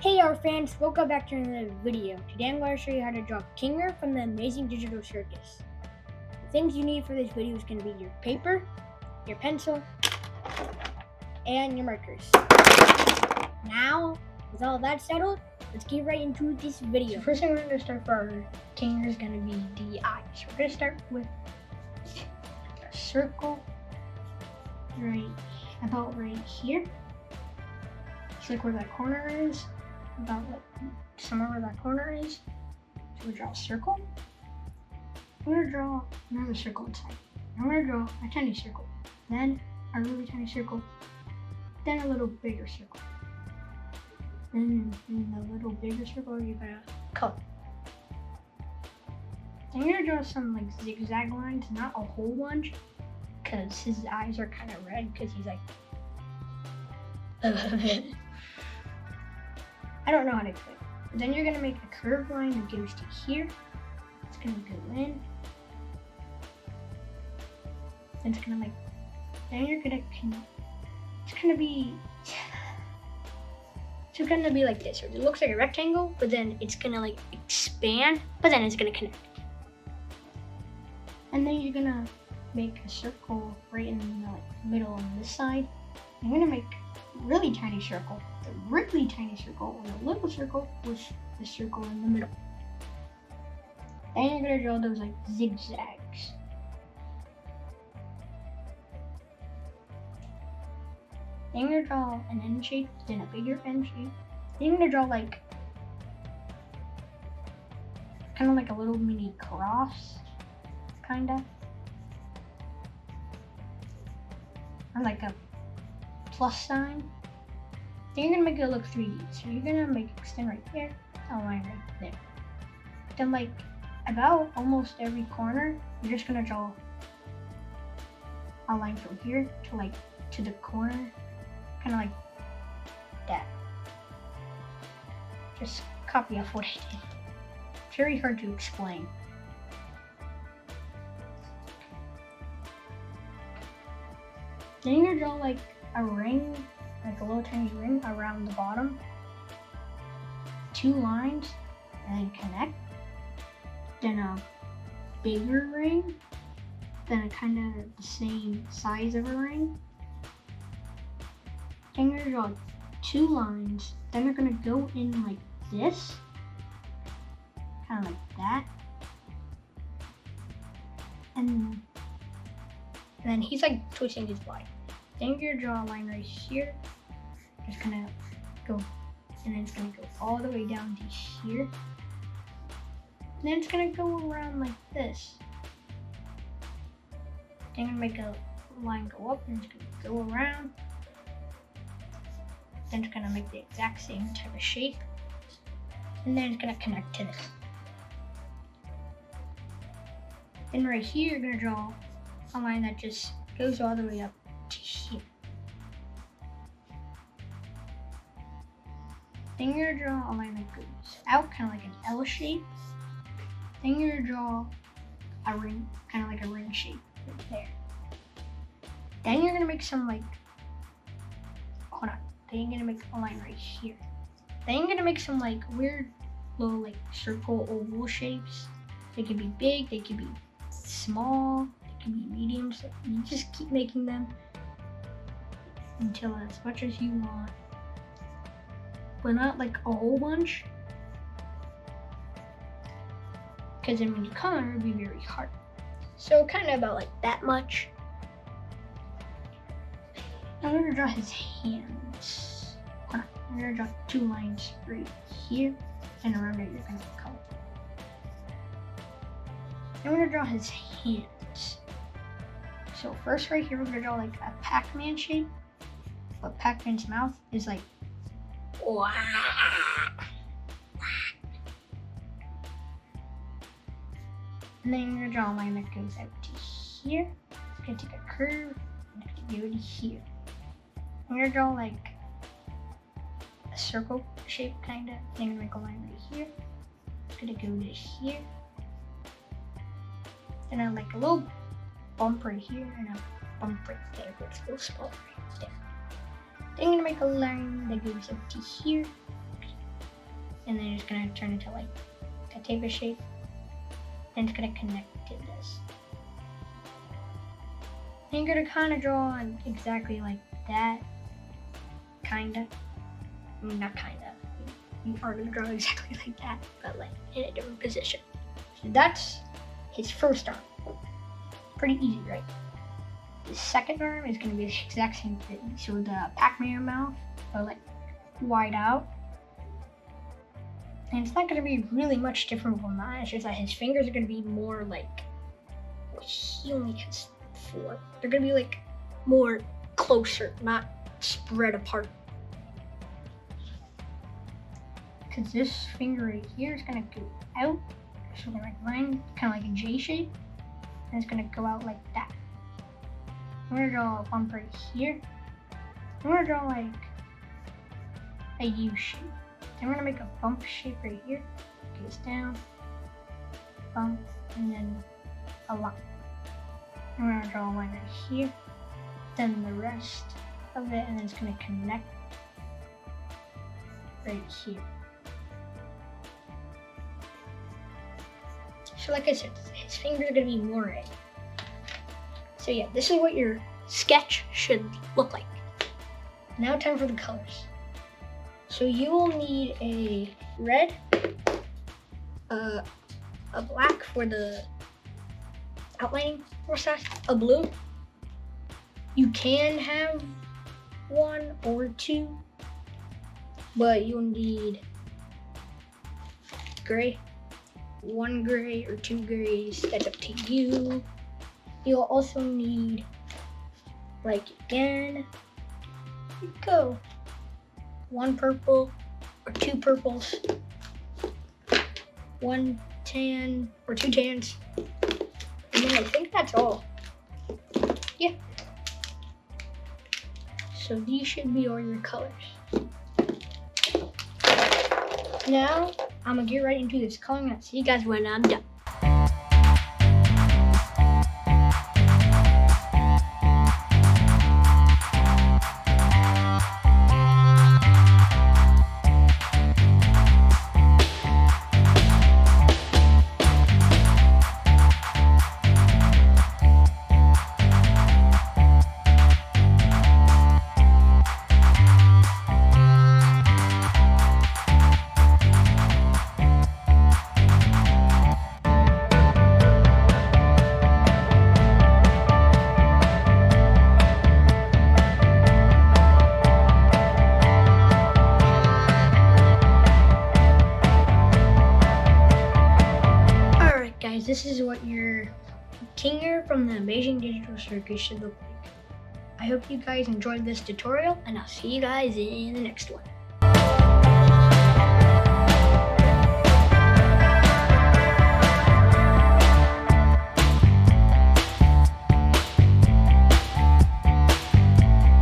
Hey our fans, welcome back to another video. Today I'm going to show you how to draw Kinger from the Amazing Digital Circus. The things you need for this video is going to be your paper, your pencil, and your markers. Now, with all that settled, let's get right into this video. So first thing we're going to start for our Kinger is going to be the eyes. We're going to start with a circle about right here. It's like where that corner is. About like somewhere where that corner is. So we draw a circle. I'm gonna draw another circle inside. I'm gonna draw a tiny circle, then a really tiny circle, then a little bigger circle. Then in the little bigger circle you're gonna color. Then you're gonna draw some like zigzag lines, not a whole bunch, because his eyes are kind of red because he's like I don't know how to explain it. Then you're gonna make a curved line that goes to here. It's gonna go in. Then it's gonna like. Then you're gonna. It's gonna be. It's gonna be like this. So it looks like a rectangle, but then it's gonna like expand, but then it's gonna connect. And then you're gonna make a circle right in the middle on this side. I'm gonna make a really tiny circle. The really tiny circle and a little circle with the circle in the middle. Then you're gonna draw those like zigzags. Then you're gonna draw an N shape, then a bigger N shape. Then you're gonna draw like kind of like a little mini cross, kinda. Or like a plus sign. Then you're gonna make it look 3D. So you're gonna make it extend right there, a line right there. Then like about almost every corner, you're just gonna draw a line from here to the corner, kind of like that. Just copy off what I did. It's very hard to explain. Then you're gonna draw like a ring, like a little tiny ring around the bottom. 2 lines and then connect. Then a bigger ring, then a kind of the same size of a ring. Then you're gonna draw 2 lines. Then you're gonna go in like this, kind of like that. And then he's like twisting his body. Then you're gonna draw a line right here. Just gonna go, and then it's gonna go all the way down to here. And then it's gonna go around like this. Then I'm gonna make a line go up, and it's gonna go around. Then it's gonna make the exact same type of shape. And then it's gonna connect to this. Then right here, you're gonna draw a line that just goes all the way up to here. Then you're gonna draw a line that goes out, kind of like an L shape. Then you're gonna draw a ring, kind of like a ring shape right there. Then you're gonna make some like, hold on. Then you're gonna make a line right here. Then you're gonna make some like weird little like circle oval shapes. They could be big, they could be small, they could be medium. So you just keep making them until as much as you want. But not like a whole bunch, because then when you color, it'll be very hard. So kind of about like that much. I'm gonna draw his hands. Hold on. I'm gonna draw 2 lines right here, and around it you're gonna color. I'm gonna draw his hands. So first right here we're gonna draw like a Pac-Man shape, but Pac-Man's mouth is like wah. And then you're gonna draw a line that goes out to here. It's gonna take a curve and it's gonna go to here. I'm gonna draw like a circle shape kinda. Then I'm gonna make a line right here. It's gonna go to here. Then I like a little bump right here and a bump right there, but it's a little spot right there. Then I'm gonna make a line that goes up to here. and then it's gonna turn into like a taper shape. Then it's gonna connect to this. And you're gonna kind of draw exactly like that, kinda. I mean, not kinda. You are gonna draw exactly like that, but like in a different position. So that's his first arm. Pretty easy, right? The second arm is gonna be the exact same thing. So the Pac-Man mouth, but like wide out. And it's not gonna be really much different from that. It's just that his fingers are gonna be more like, well, he only has 4. They're gonna be like more closer, not spread apart. Because this finger right here is gonna go out. So they're like line, kind of like a J shape. And it's gonna go out like that. I'm gonna draw a bump right here. I'm gonna draw like a U shape. Then we're gonna make a bump shape right here. Goes down, bump, and then a line. I'm gonna draw a line right here. Then the rest of it, and then it's gonna connect right here. So like I said, his fingers are gonna be more red. So yeah, this is what your sketch should look like. Now time for the colors. So you will need a red, a black for the outlining process, a blue. You can have 1 or 2, but you'll need gray. 1 gray or 2 grays, that's up to you. You'll also need, like again, you go 1 purple or 2 purples, 1 tan or 2 tans, and then I think that's all. Yeah. So these should be all your colors. Now, I'm gonna get right into this coloring and I'll see you guys when I'm done. This is what your Kinger from the Amazing Digital Circus should look like. I hope you guys enjoyed this tutorial, and I'll see you guys in the next one.